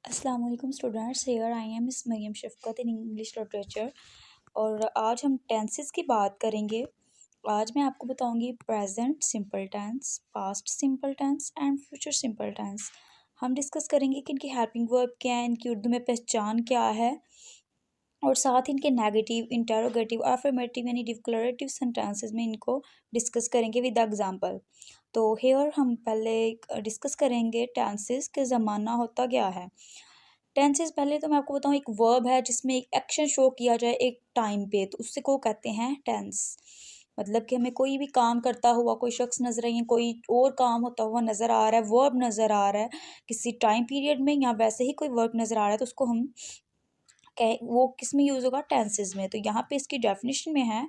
अस्सलाम वालेकुम students. Here I am miss Mariam Shafqat in English literature. और आज हम टेंसेस की बात करेंगे। आज मैं आपको बताऊंगी present simple tense, past simple tense and future simple tense. हम डिस्कस करेंगे कि इनकी हेल्पिंग वर्ब क्या है, इनकी उर्दू में पहचान क्या है, और साथ ही इनके नेगेटिव, इंटेरोगेटिव, अफर्मेटिव यानी डिक्लरेटिव सेंटेंसेस में इनको डिस्कस करेंगे विद एग्जांपल। तो हेयर हम पहले डिस्कस करेंगे टेंसेस के ज़माना होता क्या है। टेंसेस पहले तो मैं आपको बताऊँ, एक वर्ब है जिसमें एक एक्शन शो किया जाए एक टाइम पे, तो उससे को कहते हैं टेंस। मतलब कि हमें कोई भी काम करता हुआ कोई शख्स नजर आई है, कोई और काम होता हुआ नज़र आ रहा है, वर्ब नज़र आ रहा है किसी टाइम पीरियड में, या वैसे ही कोई वर्ब नज़र आ रहा है, तो उसको हम वो किस में यूज़ होगा, टेंसेस में। तो यहाँ पे इसकी डेफिनेशन में है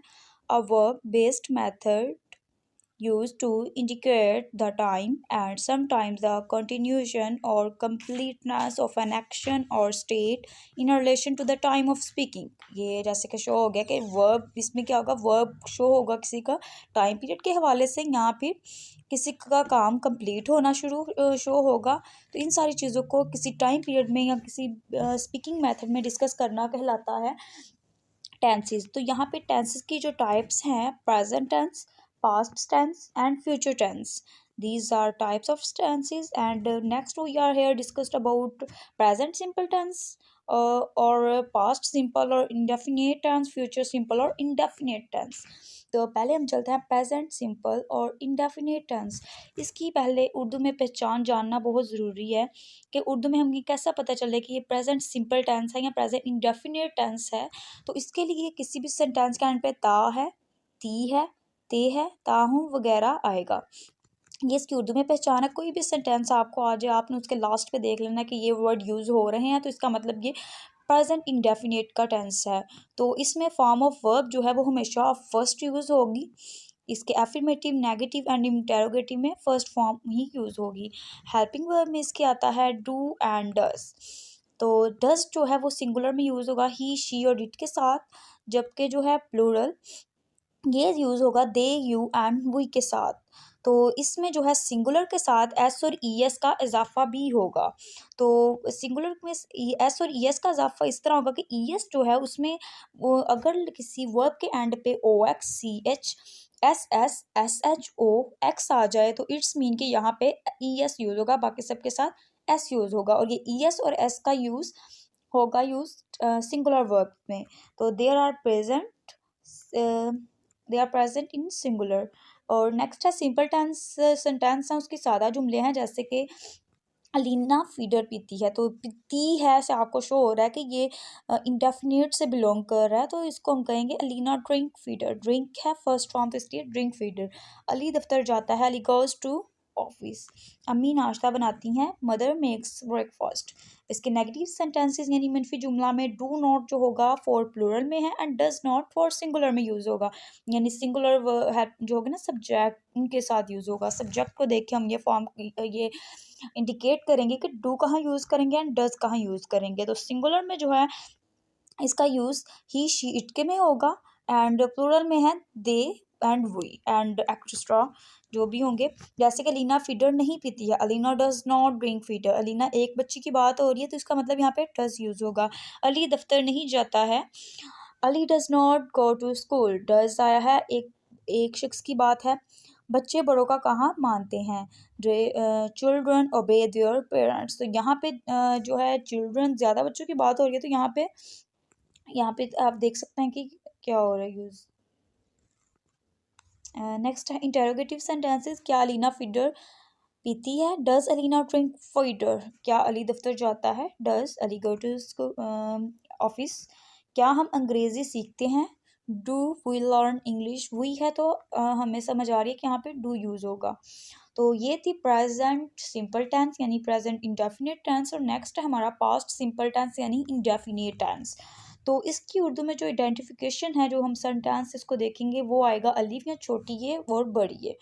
a verb based method used to indicate the time and sometimes the continuation or completeness of an action or state in relation to the time of speaking। ये जैसे कि शो हो गया कि वर्ब, इसमें क्या होगा, वर्ब शो होगा किसी का टाइम पीरियड के हवाले से, यहाँ पे किसी का काम कंप्लीट होना शुरू शो होगा। तो इन सारी चीज़ों को किसी टाइम पीरियड में या किसी स्पीकिंग मेथड में डिस्कस करना कहलाता है टेंसेस। तो यहाँ पे टेंसेस की जो टाइप्स हैं, present tense, past tense and future tense. These are types of tenses, and next we are here discussed about present simple tense, or past simple or indefinite tense, future simple और indefinite tense। तो पहले हम चलते हैं present simple और indefinite tense. इसकी पहले उर्दू में पहचान जानना बहुत ज़रूरी है कि उर्दू में हमें कैसा पता चले कि ये प्रेजेंट सिंपल टेंस है या प्रेजेंट इंडेफिनेट टेंस है। तो इसके लिए किसी भी सेंटेंस के एंड पे ता है, ती है, ते है, ताहूँ वगैरह आएगा। ये इसकी उर्दू में पहचान है। कोई भी सेंटेंस आपको आ जाए, आपने उसके लास्ट पे देख लेना कि ये वर्ड यूज़ हो रहे हैं, तो इसका मतलब ये प्रेजेंट इंडेफिनिट का टेंस है। तो इसमें फॉर्म ऑफ वर्ब जो है वो हमेशा फर्स्ट यूज़ होगी। इसके एफर्मेटिव, नेगेटिव एंड इंटेरोगेटिव में फर्स्ट फॉर्म ही यूज़ होगी। हेल्पिंग वर्ब में इसके आता है डू एंड डज। तो डज जो है वो सिंगुलर में यूज़ होगा ही, शी और इट के साथ, जबकि जो है प्लूरल ये यूज़ होगा दे, यू एंड वी के साथ। तो इसमें जो है सिंगुलर के साथ एस और ई एस का इजाफा भी होगा। तो सिंगुलर में एस और ई एस का इजाफा इस तरह होगा कि ई एस जो है उसमें अगर किसी वर्ब के एंड पे O X, C H, S S, S H O, X आ जाए, तो इट्स मीन कि यहाँ पे ई एस यूज़ होगा, बाकी सबके साथ एस यूज़ होगा। और ये ई एस और एस का यूज़ होगा सिंगुलर वर्ब में। तो there are present, they are present in singular. और नेक्स्ट है सिंपल टेंस। सेंटेंस हैं उसकी सादा जुमले हैं, जैसे कि अलीना फीडर पीती है। तो पीती है से आपको शो हो रहा है कि ये इंडेफिनिट से बिलोंग कर रहा है, तो इसको हम कहेंगे अलीना ड्रिंक फीडर। ड्रिंक है फर्स्ट फॉर्म, तो इसलिए ड्रिंक फीडर। अली दफ्तर जाता है, अली गोज टू ऑफिस। अम्मी नाश्ता बनाती हैं, मदर मेक्स ब्रेकफास्ट। इसके नेगेटिव सेंटेंसेस यानी मनफी जुमला में डू नॉट जो होगा फॉर प्लूरल में है, and does not for singular में यूज़ होगा। यानी सिंगुलर जो होगा ना, सब्जेक्ट उनके साथ यूज़ होगा। सब्जेक्ट को देख के हम ये इंडिकेट करेंगे कि डू कहाँ यूज़ करेंगे एंड डज कहाँ यूज़ करेंगे। तो सिंगुलर में जो है इसका यूज़ ही, शी, इट के में होगा, एंड प्लूरल में है दे एंड वी एंड एक्स्ट्रा जो भी होंगे। जैसे कि अलीना फीडर नहीं पीती है, Alina does not drink feeder. Alina एक बच्ची की बात हो रही है, तो इसका मतलब यहाँ पे डज यूज़ होगा। अली दफ्तर नहीं जाता है, Ali does not go to school. Does आया है, एक शख्स की बात है। बच्चे बड़ों का कहाँ मानते हैं, चिल्ड्रन ओबे देयर पेरेंट्स। तो यहाँ पे जो है चिल्ड्रन, ज़्यादा बच्चों की बात हो रही है, तो यहाँ पे आप देख सकते हैं कि क्या हो रहा है यूज़। नेक्स्ट है इंटेरोगेटिव सेंटेंसेस। क्या अलीना फीडर पीती है, डज अलीना ड्रिंक फीडर। क्या अली दफ्तर जाता है, does Ali go to office. क्या हम अंग्रेज़ी सीखते हैं, do we learn English. We है तो हमें समझ आ रही है कि यहाँ पे डू यूज़ होगा। तो ये थी प्रेजेंट सिंपल टेंस यानी प्रेजेंट इंडेफिनिट टेंस। और नेक्स्ट है हमारा पास्ट सिंपल टेंस यानी इंडेफिनिट टेंस। तो इसकी उर्दू में जो आइडेंटिफिकेशन है, जो हम सेंटेंस इसको देखेंगे, वो आएगा अलिफ या छोटी ये और बड़ी ये।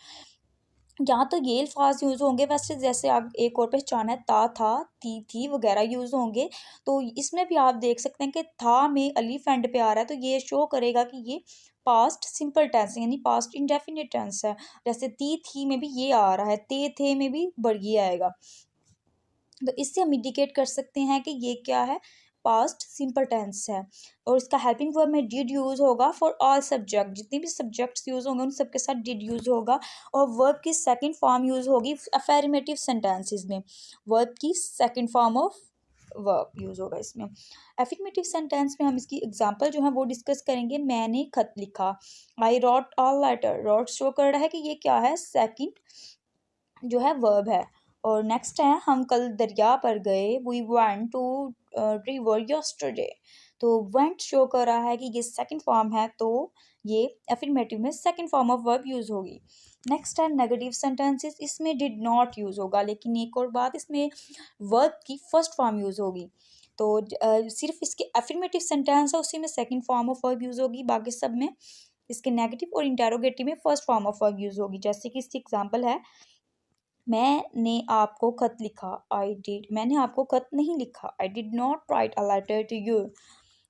यहाँ तो ये अल्फाज यूज़ होंगे, वैसे जैसे आप एक और पहचान है ता, था, थी वगैरह यूज़ होंगे। तो इसमें भी आप देख सकते हैं कि था में अलिफ एंड पे आ रहा है, तो ये शो करेगा कि ये पास्ट सिंपल टेंस यानी पास्ट इंडेफिनिट टेंस है। जैसे ती, थी में भी ये आ रहा है, ते, थे में भी बड़ी आएगा। तो इससे हम इंडिकेट कर सकते हैं कि ये क्या है, पास्ट सिंपल टेंस है। और इसका हेल्पिंग वर्ब में डिड यूज़ होगा फॉर ऑल सब्जेक्ट, जितने भी सब्जेक्ट्स यूज़ होंगे उन सबके साथ डिड यूज़ होगा। और वर्ब की सेकंड फॉर्म यूज़ होगी अफर्मेटिव सेंटेंसेस में, वर्ब की second form of verb use होगा इसमें। अफर्मेटिव सेंटेंस में हम इसकी एग्जांपल जो है वो डिस्कस करेंगे। मैंने खत लिखा, I wrote a letter, wrote show कर रहा है कि ये क्या है, सेकंड जो है वर्ब है। और नेक्स्ट है हम कल दरिया पर गए, we went to river yesterday, तो वेंट शो कर रहा है कि ये सेकंड फॉर्म है, तो ये अफर्मेटिव में second form of verb use होगी। नेक्स्ट है नेगेटिव सेंटेंसेस, इसमें डिड नॉट यूज़ होगा, लेकिन एक और बात, इसमें वर्ब की फर्स्ट फॉर्म यूज़ होगी। तो सिर्फ इसके अफर्मेटिव सेंटेंस है उसी में second form of verb use होगी, बाकी सब में इसके नेगेटिव और इंटेरोगेटिव में first form of verb use होगी। जैसे कि इसकी एग्जांपल है, मैंने आपको खत लिखा, आई डिड, मैंने आपको खत नहीं लिखा, I did not write a letter to you.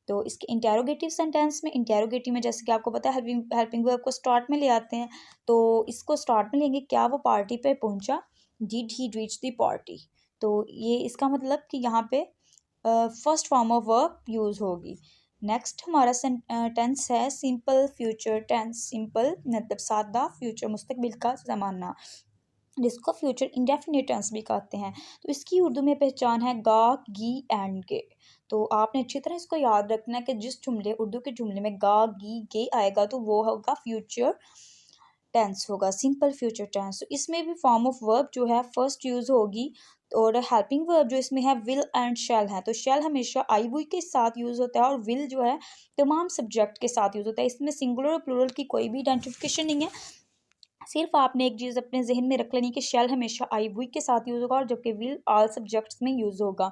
तो इसके इंटेरोगेटिव सेंटेंस में, इंटेरोगेटिव में जैसे कि आपको पता है हेल्पिंग वर्ब को स्टार्ट में ले आते हैं, तो इसको स्टार्ट में लेंगे, क्या वो पार्टी पे पहुंचा, did he reach the party. तो ये इसका मतलब कि यहाँ पे first form of verb use होगी। नेक्स्ट हमारा टेंस है सिंपल फ्यूचर टेंस। सिंपल मतलब सादा, फ्यूचर मुस्तकबिल का ज़माना, जिसको फ्यूचर इंडेफिनिट टेंस भी कहते हैं। तो इसकी उर्दू में पहचान है गा, गी एंड गे। तो आपने अच्छी तरह इसको याद रखना है कि जिस जुमले, उर्दू के जुमले में गा, गी, गे आएगा तो वो होगा फ्यूचर टेंस होगा, सिंपल फ्यूचर टेंस। तो इसमें भी फॉर्म ऑफ वर्ब जो है फर्स्ट यूज़ होगी। और हेल्पिंग वर्ब जो इसमें है विल एंड शैल है। तो शैल हमेशा आई वुई के साथ यूज़ होता है और विल जो है तमाम सब्जेक्ट के साथ यूज़ होता है। इसमें सिंगुलर और प्लूरल की कोई भी आइडेंटिफिकेशन नहीं है। सिर्फ आपने एक चीज़ अपने जहन में रख लेनी कि शैल हमेशा आई वुई के साथ यूज़ होगा और जबकि विल ऑल सब्जेक्ट्स में यूज़ होगा।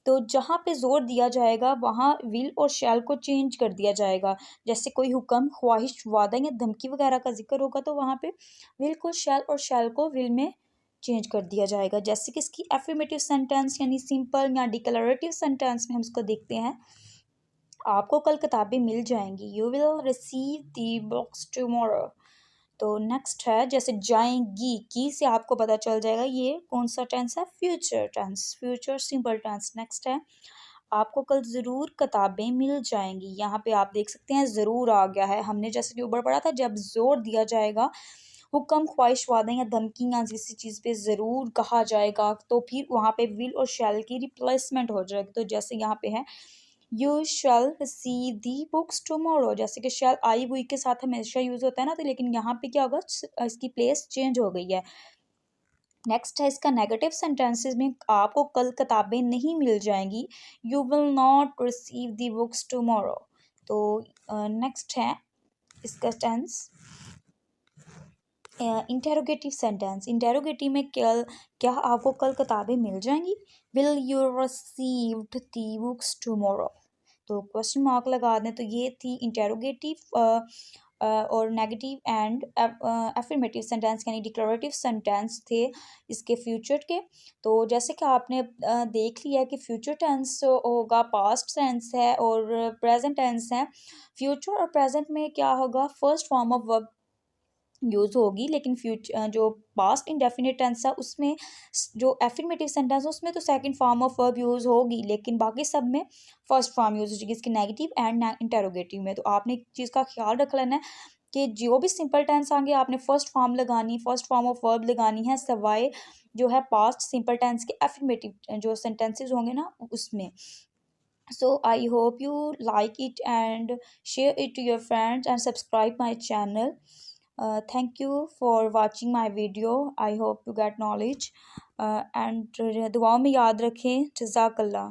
तो जहाँ पे जोर दिया जाएगा वहाँ विल और शैल को चेंज कर दिया जाएगा। जैसे कोई हुक्म, ख्वाहिश, वादा या धमकी वगैरह का जिक्र होगा तो वहाँ पे विल को शैल और शैल को विल में चेंज कर दिया जाएगा। जैसे कि इसकी एफर्मेटिव सेंटेंस यानी सिंपल या डिक्लेरेटिव सेंटेंस में हम इसको देखते हैं, आपको कल किताबें मिल जाएंगी, you will receive the books tomorrow. तो नेक्स्ट है जैसे जाएंगी, की से आपको पता चल जाएगा ये कौन सा टेंस है, future tense, future simple tense. Next है आपको कल ज़रूर किताबें मिल जाएंगी, यहाँ पे आप देख सकते हैं ज़रूर आ गया है। हमने जैसे कि ऊपर पढ़ा था, जब जोर दिया जाएगा हुक्म, ख्वाहिश, वादा या धमकी या किसी चीज़ पे ज़रूर कहा जाएगा तो फिर वहाँ पे विल और शैल की रिप्लेसमेंट हो जाएगी। तो जैसे यहाँ पे है you shall receive the books tomorrow, जैसे कि शैल आई हुई के साथ हमेशा यूज़ होता है ना, तो लेकिन यहाँ पे क्या होगा, इसकी प्लेस चेंज हो गई है। नेक्स्ट है इसका नेगेटिव सेंटेंसेस में, आपको कल किताबें नहीं मिल जाएंगी, you will not receive the books tomorrow. तो नेक्स्ट है इसका टेंस इंटेरोगेटिव सेंटेंस। इंटेरोगेटिव में क्या क्या आपको कल किताबें मिल जाएंगी, will you receive the books tomorrow. तो क्वेश्चन मार्क लगा दें। तो ये थी इंटेरोगेटिव और नेगेटिव एंड अफर्मेटिव सेंटेंस यानी डिक्लेरेटिव सेंटेंस थे इसके फ्यूचर के। तो जैसे कि आपने देख लिया कि फ्यूचर टेंस होगा, पास्ट टेंस है और प्रेजेंट टेंस है। फ्यूचर और प्रेजेंट में क्या होगा, first form of verb use होगी, लेकिन फ्यूचर जो पास्ट इंडेफिनिट टेंस है उसमें जो एफर्मेटिव सेंटेंस है उसमें तो second form of verb use होगी, लेकिन बाकी सब में फर्स्ट फॉर्म यूज़ होगी, इसकी नेगेटिव एंड इंटेरोगेटिव में। तो आपने एक चीज़ का ख्याल रख लेना है कि जो भी सिंपल टेंस आएंगे आपने फर्स्ट फॉर्म लगानी, फर्स्ट फॉर्म ऑफ वर्ब लगानी है, सवाए जो है पास्ट सिंपल टेंस के एफर्मेटिव जो सेंटेंसेज होंगे ना उसमें। So I hope you like it and share it to your friends and subscribe my channel. Thank you for watching my video. I hope you get knowledge and दुआओं में याद रखें। जज़ाकल्लाह।